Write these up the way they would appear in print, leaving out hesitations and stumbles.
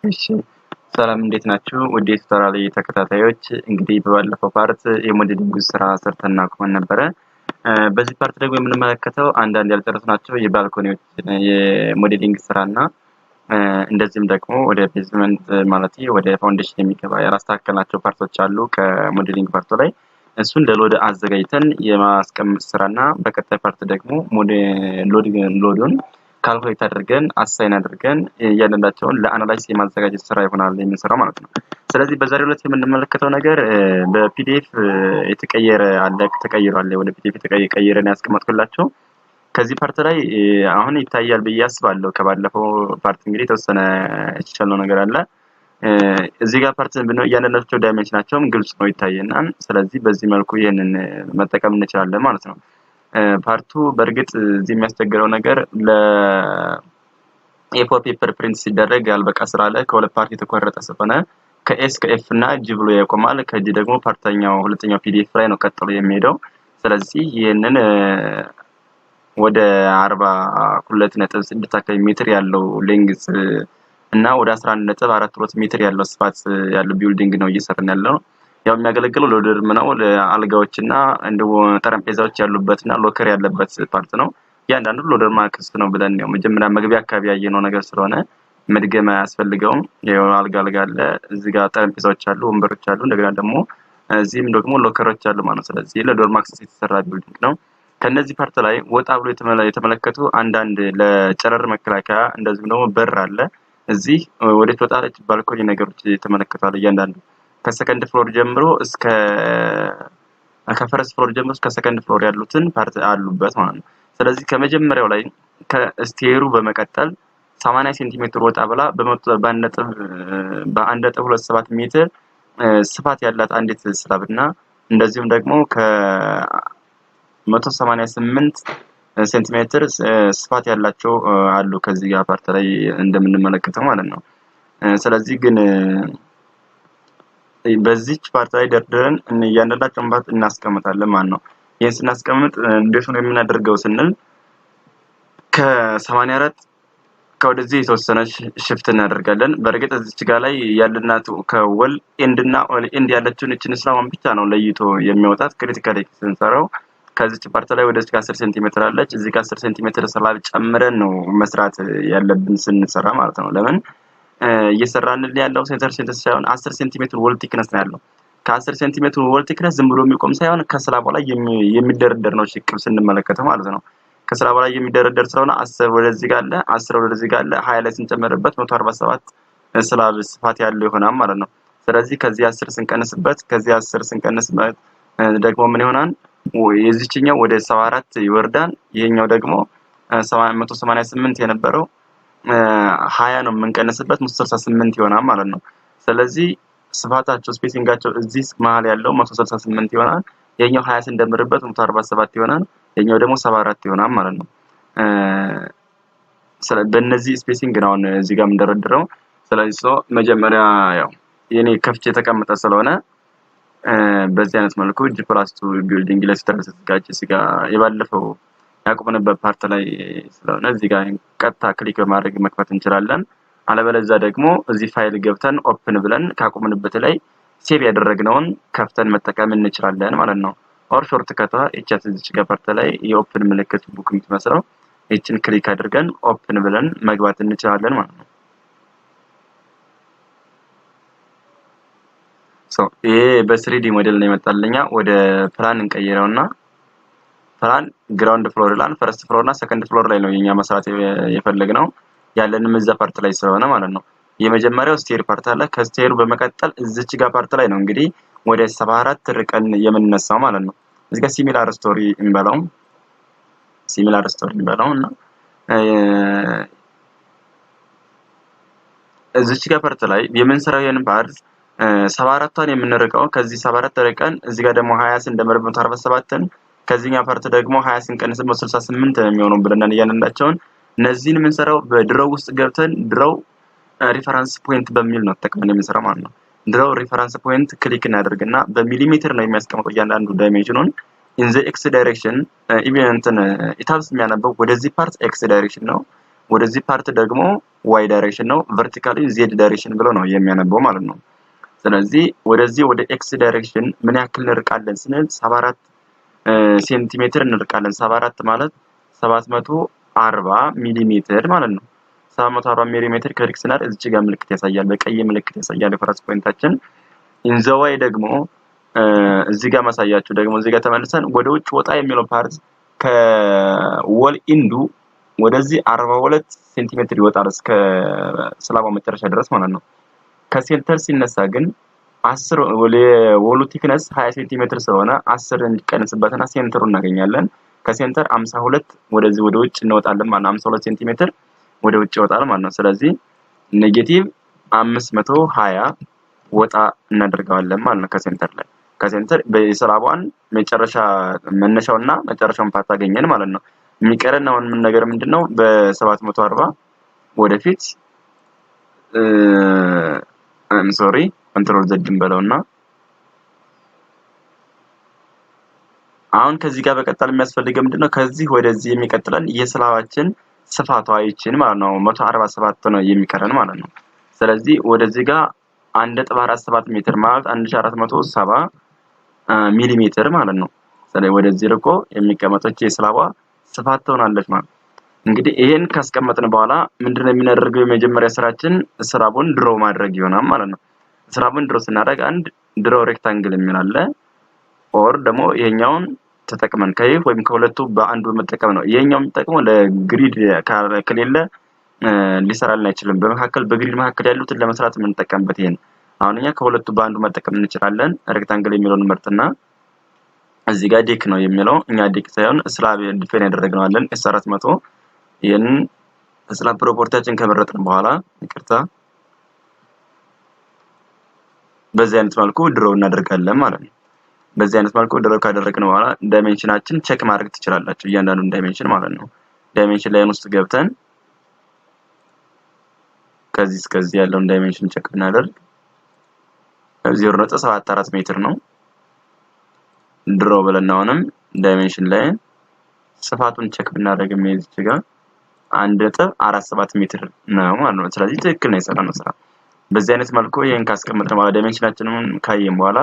እሺ ሰላም እንዴት ናችሁ? ወደ ቱቶሪያል ተከታታዮች እንግዲህ በባለፈው ፓርት የሞዴሊንግ ስራ ሰርተን አቁመን ነበረ። በዚህ ፓርት ደግሞ የምንመለከተው አንዳንድ ያልጨረስናቸው የባልኮኒዎች የሞዴሊንግ ስራና እንደዚህም ደግሞ ወደ ቤዝመንት ማለት ወደ ፋውንዴሽን የሚገባ ያላስተካከልናቸው ፓርቶች አሉ ከሞዴሊንግ ፓርቱ ላይ እሱን ለሎድ አዘጋጅተን የማስቀመጥ ስራና በቀጣይ ፓርት ደግሞ ሎዱን ካልኩሌት አድርገን አሳይን አድርገን ያለላቸውን ለአናላይሲስ የማዘጋጀት ስራ ይሆናል የምንሰራው ማለት ነው። ስለዚህ በዛሬው ዕለት የምንመለከተው ነገር በፒዲኤፍ የተቀየረ አለ ተቀይሯል ወደ ፒዲኤፍ የተቀየረን ያስቀመጥኩላችሁ ከዚህ ፓርት ላይ አሁን ይታያል ብዬ አስባለሁ። ከባለፈው ፓርት እንግዲህ ተወሰነ የተሻለው ነገር አለ። እዚህ ጋር ፓርት ያለናቸው ዳይሜንሽናቸውም ግልጽ ነው ይታየናል። ስለዚህ በዚህ መልኩ ይሄንን መጠቀም እንችላለን ማለት ነው። ፓርቱ በእርግጥ እዚህ የሚያስቸግረው ነገር ለኤ4 ፔፐር ፕሪንት ሲደረግ ያልበቃ ስራ አለ። ከሁለት ፓርት የተቆረጠ ስለሆነ ከኤስ ከኤፍ እና ጂ ብሎ ያቆማል። ከጂ ደግሞ ፓርተኛው ሁለተኛው ፒዲኤፍ ላይ ነው ቀጥሎ የሚሄደው። ስለዚህ ይሄንን ወደ 42.6 አካባቢ ሜትር ያለው ሌንግዝ እና ወደ 11.42 ሜትር ያለው ስፋት ያለው ቢልዲንግ ነው እየሰራን ያለው። ያው የሚያገለግለው ለዶርም ነው ለአልጋዎችና እንደው ጠረጴዛዎች ያሉበትና ሎከር ያለበት ፓርት ነው። ያንዳንዱ ለዶርም አክስት ነው ብለን ነው መጀመሪያ መግቢያ አካባቢ ያየነው ነገር ስለሆነ መድገም አያስፈልገውም። ያው አልጋ አለ፣ እዚህ ጋር ጠረጴዛዎች አሉ፣ ወንበሮች አሉ፣ እንደገና ደግሞ እዚህም ደግሞ ሎከሮች አሉ ማለት ነው። ስለዚህ ለዶርም አክሰስ የተሰራ ቢልዲንግ ነው። ከነዚህ ፓርት ላይ ወጣ ብሎ የተመለከቱ አንዳንድ ለጨረር መከላከያ እንደዚሁም ደግሞ በር አለ። እዚህ ወደ ተወጣለች ባልኮኒ ነገሮች የተመለከታሉ። እያንዳንዱ ከሰከንድ ፍሎር ጀምሮ እስከ ከፈረስ ፍሎር ጀምሮ እስከ ሰከንድ ፍሎር ያሉትን ፓርት አሉበት ማለት ነው። ስለዚህ ከመጀመሪያው ላይ ከስቴሩ በመቀጠል 80 ሴንቲሜትር ወጣ ብላ በ1.27 ሜትር ስፋት ያላት አንዲት ስላብና እንደዚሁም ደግሞ ከ188 ሴንቲሜትር ስፋት ያላቸው አሉ ከዚህ ጋር ፓርት ላይ እንደምንመለከተው ማለት ነው። ስለዚህ ግን በዚህች ፓርት ላይ ደርድረን እያንዳንዳቸውን ፓርት እናስቀምጣለን ማለት ነው። ይሄን ስናስቀምጥ እንዴት ነው የምናደርገው ስንል ከ84 ከወደዚህ የተወሰነ ሽፍት እናደርጋለን። በርግጥ እዚች ጋር ላይ ያለናት ከወል ኤንድ እና ኦል ኤንድ ያለችውን እቺን ስላውን ብቻ ነው ለይቶ የሚያወጣት ክሪቲካሊ ስንሰራው ከዚች ፓርት ላይ ወደ 10 ሴንቲሜትር አለች። እዚህ ጋር 10 ሴንቲሜትር ስላብ ጨምረን ነው መስራት ያለብን ስንሰራ ማለት ነው። ለምን እየሰራን ያለው ሴንተር ሳይሆን 10 ሴንቲሜትር ወል ቲክነስ ነው ያለው። ከ10 ሴንቲሜትር ወል ቲክነስ ዝም ብሎ የሚቆም ሳይሆን ከስላቡ ላይ የሚደረደር ነው ሽቅብ ስንመለከተው ማለት ነው። ከስላቡ ላይ የሚደረደር ስለሆነ 10 ወደዚህ ጋር አለ፣ 10 ወደዚህ ጋር አለ፣ 20 ላይ ስንጨምርበት 147 ስላብ ስፋት ያለው ይሆናል ማለት ነው። ስለዚህ ከዚህ 10 ስንቀንስበት ከዚህ 10 ስንቀንስበት ደግሞ ምን ይሆናል? የዚህኛው ወደ 74 ይወርዳል። ይሄኛው ደግሞ 188 የነበረው 20 ነው የምንቀንስበት 168 ይሆናል ማለት ነው። ስለዚህ ስፋታቸው ስፔሲንጋቸው እዚህ መሃል ያለው 168 ይሆናል። የኛው 20 ስንደምርበት 147 ይሆናል። የኛው ደግሞ 74 ይሆናል ማለት ነው። በእነዚህ ስፔሲንግ ነው እዚህ ጋር የምንደረድረው። ስለዚህ መጀመሪያ ያው የኔ ከፍቼ የተቀመጠ ስለሆነ በዚህ አይነት መልኩ G+2 ቢልዲንግ ላይ ተዘጋጀ። እዚህ ጋር የባለፈው ያቆምንበት ፓርት ላይ ስለሆነ እዚህ ጋር ቀጥታ ክሊክ በማድረግ መክፈት እንችላለን። አለበለዚያ ደግሞ እዚህ ፋይል ገብተን ኦፕን ብለን ካቆምንበት ላይ ሴቭ ያደረግነውን ከፍተን መጠቀም እንችላለን ማለት ነው። ኦር ሾርት ከታ እቺት እዚህ ጋር ፓርት ላይ የኦፕን ምልክት ቡክ የምትመስለው እቺን ክሊክ አድርገን ኦፕን ብለን መግባት እንችላለን ማለት ነው። ይሄ በ3D ሞዴል ነው የመጣልኛ። ወደ ፕላን እንቀይረውና ፕላን ግራውንድ ፍሎር ይላል። ፈርስት ፍሎር እና ሰከንድ ፍሎር ላይ ነው የኛ መስራት የፈለግነው ያለንም እዛ ፓርት ላይ ስለሆነ ማለት ነው። የመጀመሪያው ስቴር ፓርት አለ። ከስቴሩ በመቀጠል እዚች ጋር ፓርት ላይ ነው እንግዲህ ወደ 74 ርቀን የምንነሳው ማለት ነው። እዚህ ጋር ሲሚላር ስቶሪ እንበላውና እዚች ጋር ፓርት ላይ የምንሰራው የን ፓርት 74ን የምንርቀው ከዚህ 74 ርቀን እዚህ ጋር ደግሞ 20 ስንደምርበት 147ን ከዚህኛ ፓርት ደግሞ 20 ስንቀንስበት 68 ነው የሚሆነው ብለናል። ያንንዳቸውን እነዚህን የምንሰራው በድሮው ውስጥ ገብተን ድሮው ሪፈረንስ ፖይንት በሚል ነው ተጠቅመን የምንሰራው ማለት ነው። ድሮው ሪፈረንስ ፖይንት ክሊክ እናደርግና በሚሊሜትር ነው የሚያስቀምጠው እያንዳንዱ ዳይሜንሽኑን in the x direction ኢቨንትን ኢታብስ የሚያነበው ወደዚህ ፓርት x ዳይሬክሽን ነው፣ ወደዚህ ፓርት ደግሞ ዋይ ዳይሬክሽን ነው ቨርቲካሊ ዜድ ዳይሬክሽን ብሎ ነው የሚያነበው ማለት ነው ስለዚህ ወደዚህ ወደ ኤክስ ዳይሬክሽን ምን ያክል እንርቃለን ስንል 74 ሴንቲሜትር እንርቃለን 74 ማለት 740 ሚሊ ሜትር ማለት ነው 740 ሚሊ ሜትር ከርክስናር እዚህ ጋር ምልክት ያሳያል በቀይ ምልክት ያሳያል የፈረስ ፖይንታችን ኢንዘዋይ ደግሞ እዚህ ጋር ማሳያችሁ ደግሞ እዚህ ጋር ተመልሰን ወደ ውጭ ወጣ የሚለው ፓርት ከወል ኢንዱ ወደዚህ 42 ሴንቲሜትር ይወጣል እስከ ስላባው መጨረሻ ድረስ ማለት ነው ከሴንተር ሲነሳ ግን 10 ወሉ ቲክነስ 20 ሴንቲሜትር ስለሆነ 10 እንዲቀንስበትና ሴንተሩን እናገኛለን ከሴንተር 52 ወደዚህ ወደ ውጭ እንወጣለን ማለት 52 ሴንቲሜትር ወደ ውጭ ይወጣል ማለት ነው ስለዚህ ኔጌቲቭ 520 ወጣ እናደርጋለን ማለት ነው ከሴንተር ላይ ከሴንተር በስላባውን መጨረሻ መነሻውና መጨረሻውን ፓርት አገኘን ማለት ነው የሚቀረን አሁን ምን ነገር ምንድነው በ740 ወደፊት I'm sorry control Z እንበለውና አሁን ከዚህ ጋር በቀጣል የሚያስፈልገው ምንድነው ከዚህ ወደዚህ የሚቀጥለን የስላባችን ስፋቷ አይችን ማለት ነው 147 ነው የሚቀረን ማለት ነው ስለዚህ ወደዚህ ጋር 1.47 ሜትር ማለት 1470 ሚሊ ሜትር ማለት ነው ስለዚህ ወደዚህ ርቆ የሚቀመጠው የስላባ ስፋት ትሆናለች ማለት እንግዲህ ይሄን ካስቀመጥን በኋላ ምንድነው የምናደርገው የመጀመሪያ ስራችን ስራቡን ድሮ ማድረግ ይሆናል ማለት ነው ስራቡን ድሮ ስናደርግ አንድ ድሮ ሬክታንግል የሚላለ ኦር ደግሞ ይሄኛውን ተጠቅመን ከይፍ ወይም ከሁለቱ በአንዱ መጠቀም ነው ይሄኛው የሚጠቅመው ለግሪድ ከሌለ ሊሰራልን አይችልም በመካከል በግሪድ መካከል ያሉትን ለመስራት የምንጠቀምበት ይሄን አሁንኛ ከሁለቱ በአንዱ መጠቀም እንችላለን ሬክታንግል የሚለውን መርጥና እዚህ ጋር ዴክ ነው የሚለው እኛ ዴክ ሳይሆን ስላብ ዲፋይን ያደረግነው አለን S400 ይሄን ስላብ ፕሮፐርቲያችን ከመረጥን በኋላ ይቅርታ በዚህ አይነት መልኩ ድሮ እናደርጋለን ማለት ነው በዚህ አይነት መልኩ ድሮ ካደረግን በኋላ ዳይሜንሽናችን ቼክ ማድረግ ትችላላችሁ እያንዳንዱን ዳይሜንሽን ማለት ነው ዳይሜንሽን ላይን ውስጥ ገብተን ከዚህ እስከዚህ ያለውን ዳይሜንሽን ቼክ እናደርግ 0.74 ሜትር ነው ድሮ ብለናውንም ዳይሜንሽን ላይ ስፋቱን ቼክ ብናደርግ የሚይዝ ጋር 1.47 ሜትር ነው ማለት ነው ስለዚህ ትክክል ነው የሰራነው ስራ በዚህ አይነት መልኩ ይሄን ካስቀመጥን በኋላ ዳይሜንሽናችንን ካየን በኋላ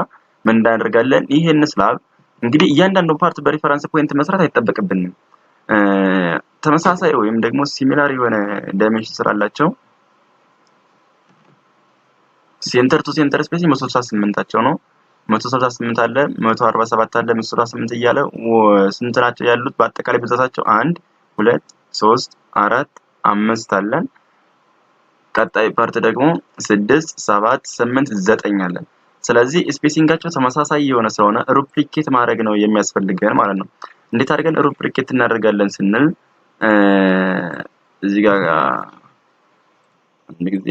ምን እንዳደርጋለን ይሄን ስላብ እንግዲህ እያንዳንዱ ፓርት በሪፈረንስ ፖይንት መስራት አይተበቅብንም ተመሳሳይ ወይም ደግሞ ሲሚላር የሆነ ዳይሜንሽን ስላላቸው ሴንተር ቱ ሴንተር ስፔስ 168 አቸው ነው 168 አለ 147 አለ 168 እያለ ስንት ናቸው ያሉት በአጠቃላይ ብዛታቸው 1 2 3 4 5 አለን ቀጣይ ፓርት ደግሞ 6 7 8 9 አለን ስለዚህ ስፔሲንጋቸው ተመሳሳይ የሆነ ስለሆነ ሩፕሊኬት ማድረግ ነው የሚያስፈልገን ማለት ነው እንዴት አድርገን ሩፕሊኬት እናደርጋለን ስንል እዚህ ጋር አንድ ጊዜ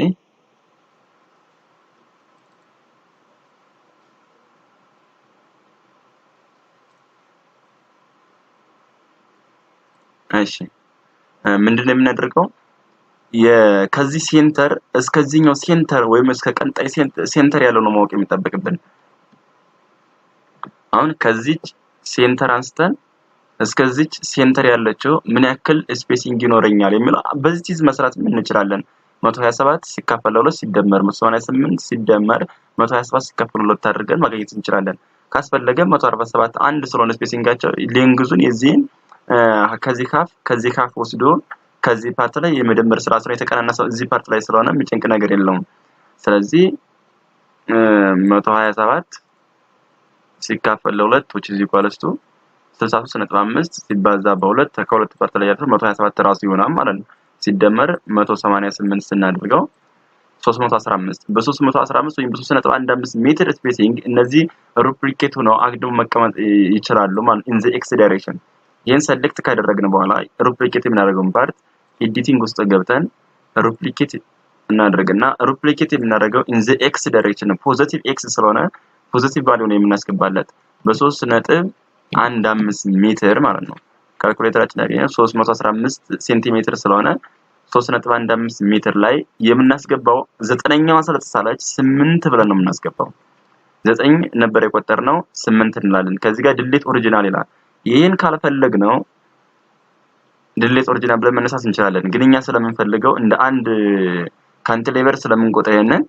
እሺ ምንድነው የምናደርገው ከዚህ ሴንተር እስከዚህኛው ሴንተር ወይም እስከ ቀንጣይ ሴንተር ያለው ነው ማወቅ የሚጠበቅብን አሁን ከዚህ ሴንተር አንስተን እስከዚህ ሴንተር ያለችው ምን ያክል ስፔሲንግ ይኖረኛል የሚለው በዚህ መስራት ምን እንችላለን 127 ሲካፈል ለ2 ሲደመር 188 ሲደመር 127 ሲካፈል ለ2 አድርገን ማግኘት እንችላለን ካስፈለገ 147 አንድ ስለሆነ ስፔሲንጋቸው ሌንግዙን የዚህን ከዚህ ካፍ ወስዶ ከዚህ ፓርት ላይ የመደመር ስራ ስለሆነ የተቀናነሰው እዚህ ፓርት ላይ ስለሆነ የሚጨንቅ ነገር የለውም ስለዚህ 127 ሲካፈል ለ2 which is equals to 63.5 ሲባዛ በ2 ከሁለት ፓርት ላይ ያለው 127 ራሱ ይሆናል ማለት ነው ሲደመር 188 ስናደርገው 315 በ315 ወይም በ3.15 ሜትር ስፔሲንግ እነዚህ ሩፕሊኬት ሆነው አግድም መቀመጥ ይችላሉ ማለት in the x direction ይሄን ሰሌክት ካደረግን በኋላ ሩፕሊኬት የምናደርገውን ፓርት ኤዲቲንግ ውስጥ ገብተን ሩፕሊኬት እናደርግና ሩፕሊኬት የምናደርገው in the x direction ፖዚቲቭ x ስለሆነ ፖዚቲቭ ቫልዩ ነው የምናስገባለት በ3.15 ሜትር ማለት ነው ካልኩሌተራችን ያገኘው 315 ሴንቲሜትር ስለሆነ 3.15 ሜትር ላይ የምናስገባው 9ኛዋ ስለተሳለች 8 ብለን ነው የምናስገባው 9 ነበር የቆጠርነው 8 እንላለን ከዚህ ጋር ዲሊት ኦሪጂናል ይላል ይሄን ካልፈለግነው ዲሌት ኦሪጂናል ብለን መነሳት እንችላለን። ግን እኛ ስለምንፈልገው እንደ አንድ ካንቲሌቨር ስለምንቆጥረው ይሄንን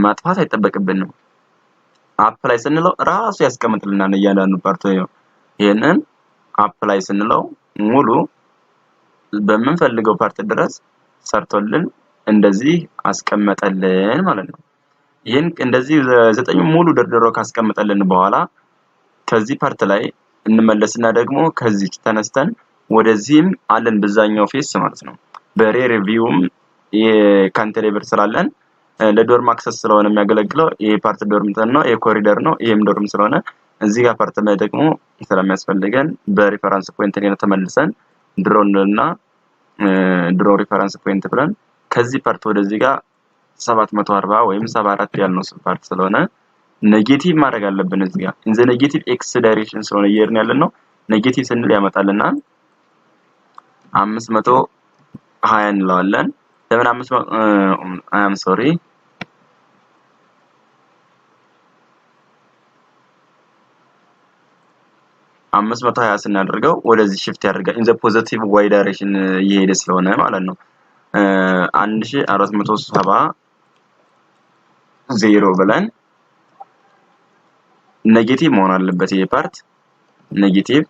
ማጥፋት አይጠበቅብንም። አፕላይ ስንለው ራሱ ያስቀምጥልናል እያንዳንዱ ፓርት ይሄንን አፕላይ ስንለው ሙሉ በምንፈልገው ፓርት ድረስ ሰርቶልን እንደዚህ አስቀመጠልን ማለት ነው። ይሄን እንደዚህ ዘጠኙ ሙሉ ደርድሮ ካስቀመጠልን በኋላ ከዚህ ፓርት ላይ እንመለስና ደግሞ ከዚህ ተነስተን ወደዚህም አለን በዛኛው ፌስ ማለት ነው። በሬር ቪውም የካንቲሌቨር ስላለን ለዶርም አክሰስ ስለሆነ የሚያገለግለው ይሄ ፓርት ዶርም ነው፣ ይሄ ኮሪደር ነው፣ ይሄም ዶርም ስለሆነ እዚህ ጋር ፓርት ላይ ደግሞ ስለሚያስፈልገን በሪፈረንስ ፖይንት ላይ ተመልሰን ድሮ ሪፈረንስ ፖይንት ብለን ከዚህ ፓርት ወደዚህ ጋር 740 ወይም 74 ያልነው ፓርት ስለሆነ ኔጌቲቭ ማድረግ አለብን። እዚህ ጋር ኢን ዘ ኔጌቲቭ ኤክስ ዳይሬክሽን ስለሆነ እየሄድን ያለነው ኔጌቲቭ ስንል ያመጣልናል 520 እንለዋለን። ለምን 520 ስናደርገው ወደዚህ ሽፍት ያደርጋል ኢን ዘ ፖዚቲቭ ዋይ ዳይሬክሽን እየሄደ ስለሆነ ማለት ነው። 1470 ብለን ኔጌቲቭ መሆን አለበት ይሄ ፓርት ኔጌቲቭ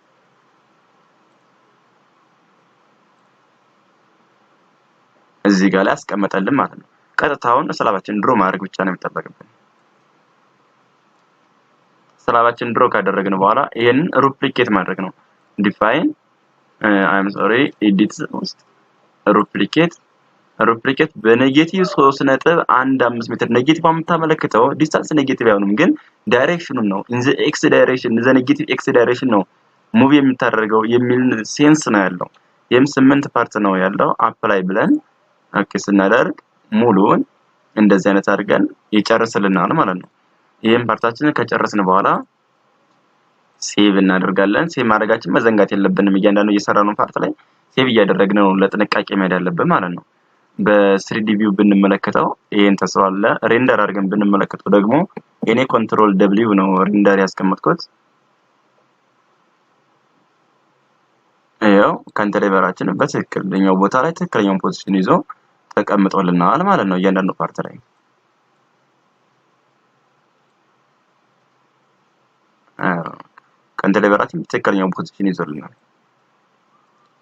እዚህ ጋር ላይ አስቀመጠልን ማለት ነው። ቀጥታውን ስላባችን ድሮ ማድረግ ብቻ ነው የሚጠበቅብን። ስላባችን ድሮ ካደረግን በኋላ ይሄንን ሩፕሊኬት ማድረግ ነው። ዲፋይን ኤዲት ውስጥ ሩፕሊኬት በኔጌቲቭ 3.15 ሜትር ኔጌቲቭ የምታመለክተው ዲስታንስ ኔጌቲቭ አይሆንም፣ ግን ዳይሬክሽኑን ነው ኢን ዘ ኤክስ ዳይሬክሽን ዘ ኔጌቲቭ ኤክስ ዳይሬክሽን ነው ሙቭ የምታደርገው የሚል ሴንስ ነው ያለው። ይሄም 8 ፓርት ነው ያለው። አፕላይ ብለን ኦኬ ስናደርግ ሙሉውን እንደዚህ አይነት አድርገን ይጨርስልናል ማለት ነው። ይሄን ፓርታችንን ከጨረስን በኋላ ሴቭ እናደርጋለን። ሴቭ ማድረጋችን መዘንጋት የለብንም። እያንዳንዱ እየሰራነው ፓርት ላይ ሴቭ እያደረግን ነው ለጥንቃቄ መሄድ ያለብን ማለት ነው። በ3D ቪው ብንመለከተው ይሄን ተስሏል። ሬንደር አድርገን ብንመለከተው ደግሞ እኔ ኮንትሮል ደብሊው ነው ሬንደር ያስቀመጥኩት። ያው ካንቲሌቨራችን በትክክለኛው ቦታ ላይ ትክክለኛውን ፖዚሽን ይዞ ተቀምጦልናል ማለት ነው። እያንዳንዱ ፓርት ላይ ካንቲሌቨራችን ትክክለኛውን ፖዚሽን ይዞልናል።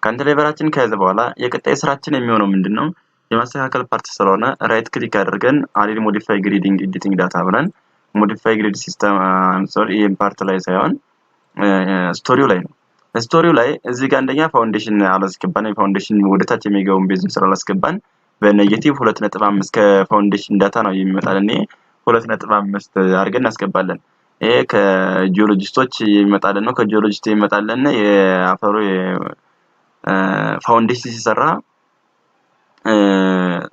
ካንቲሌቨራችን ከያዘ በኋላ የቀጣይ ስራችን የሚሆነው ምንድነው? የማስተካከል ፓርት ስለሆነ ራይት ክሊክ አድርገን አድ ሞዲፋይ ግሪዲንግ ኤዲቲንግ ዳታ ብለን ሞዲፋይ ግሪድ ሲስተም ይሄን ፓርት ላይ ሳይሆን ስቶሪው ላይ ነው። ስቶሪው ላይ እዚህ ጋር አንደኛ ፋውንዴሽን አላስገባን። የፋውንዴሽን ወደታች የሚገባውን ቤዝን ስላላስገባን በኔጌቲቭ 2.5 ከፋውንዴሽን ዳታ ነው የሚመጣልን። 2.5 አድርገን እናስገባለን። ይሄ ከጂኦሎጂስቶች የሚመጣልን ነው። ከጂኦሎጂስት የሚመጣልን የአፈሩ ፋውንዴሽን ሲሰራ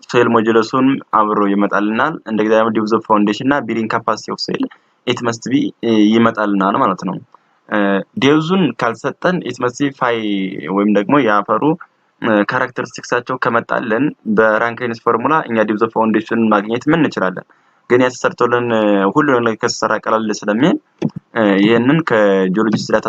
ሶይል ሞጁለሱን አብሮ ይመጣልናል። እንደገና ደግሞ ዲፕዝ ኦፍ ፋውንዴሽን እና ቢሪንግ ካፓሲቲ ኦፍ ሶይል ኢት መስት ቢ ይመጣልናል ማለት ነው። ዴውዙን ካልሰጠን ኢት መስት ቢ ፋይ ወይም ደግሞ የአፈሩ ካራክተሪስቲክሳቸው ከመጣልን በራንኪንስ ፎርሙላ እኛ ዲፕዝ ኦፍ ፋውንዴሽን ማግኘት ምን እንችላለን። ግን ያተሰርቶልን ሁሉንም ከሰራ ቀላል ስለሚል ይሄንን ከጂኦሎጂስት ዳታ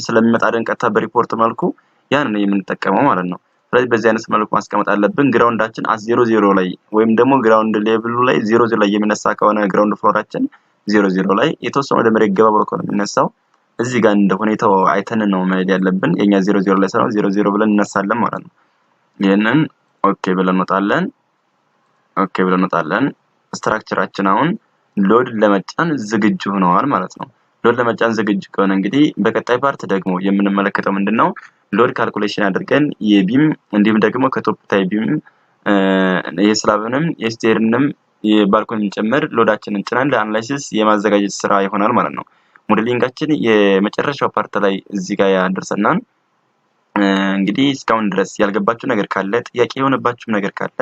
ስለሚመጣልን ቀጥታ በሪፖርት መልኩ ያን ነው የምንጠቀመው ማለት ነው። ስለዚህ በዚህ አይነት መልኩ ማስቀመጥ አለብን። ግራውንዳችን 00 ላይ ወይም ደግሞ ግራውንድ ሌቭሉ ላይ 00 ላይ የሚነሳ ከሆነ ግራውንድ ፍሎራችን 00 ላይ የተወሰነ ወደ መሬት ገባ ብሎ ከሆነ የሚነሳው እዚህ ጋር እንደ ሁኔታው አይተን ነው መሄድ ያለብን። የኛ 00 ላይ ሳይሆን 00 ብለን እንነሳለን ማለት ነው። ይሄንን ኦኬ ብለን እንወጣለን። ስትራክቸራችን አሁን ሎድ ለመጫን ዝግጁ ሆነዋል ማለት ነው። ሎድ ለመጫን ዝግጁ ከሆነ እንግዲህ በቀጣይ ፓርት ደግሞ የምንመለከተው ምንድነው? ሎድ ካልኩሌሽን አድርገን የቢም እንዲሁም ደግሞ ከቶፕ ታይ ቢም የስላብንም የስቴርንም የባልኮንን ጨምር ሎዳችንን ጭነን ለአናላይሲስ የማዘጋጀት ስራ ይሆናል ማለት ነው። ሞዴሊንጋችን የመጨረሻው ፓርት ላይ እዚህ ጋር ያደርሰናል። እንግዲህ እስካሁን ድረስ ያልገባችሁ ነገር ካለ ጥያቄ የሆነባችሁ ነገር ካለ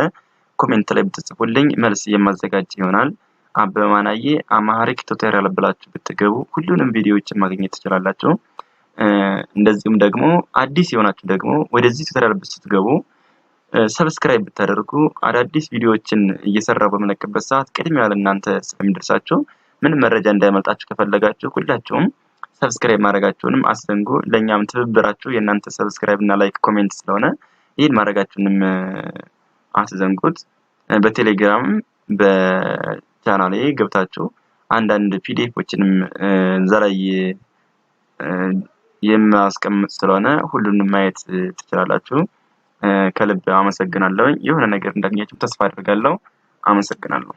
ኮሜንት ላይ ብትጽፉልኝ መልስ የማዘጋጅ ይሆናል። አበበ ማናዬ አማሪክ ቱቶሪያል ብላችሁ ብትገቡ ሁሉንም ቪዲዮዎችን ማግኘት ትችላላችሁ። እንደዚሁም ደግሞ አዲስ የሆናችሁ ደግሞ ወደዚህ ቱቶሪያል ብትገቡ ሰብስክራይብ ብታደርጉ አዳዲስ ቪዲዮዎችን እየሰራው በመለቀበት ሰዓት ቅድሚያ ለእናንተ ስለሚደርሳችሁ ምን መረጃ እንዳይመልጣችሁ ከፈለጋችሁ ሁላችሁም ሰብስክራይብ ማድረጋችሁንም አስደንጉ። ለኛም ትብብራችሁ የእናንተ ሰብስክራይብ እና ላይክ ኮሜንት ስለሆነ ይሄን ማድረጋችሁንም አስዘንጉት። በቴሌግራም በቻናሌ ገብታችሁ አንዳንድ ፒዲኤፎችንም ዘላይ የማስቀምጥ ስለሆነ ሁሉንም ማየት ትችላላችሁ። ከልብ አመሰግናለሁ። የሆነ ነገር እንዳገኛችሁ ተስፋ አደርጋለሁ። አመሰግናለሁ።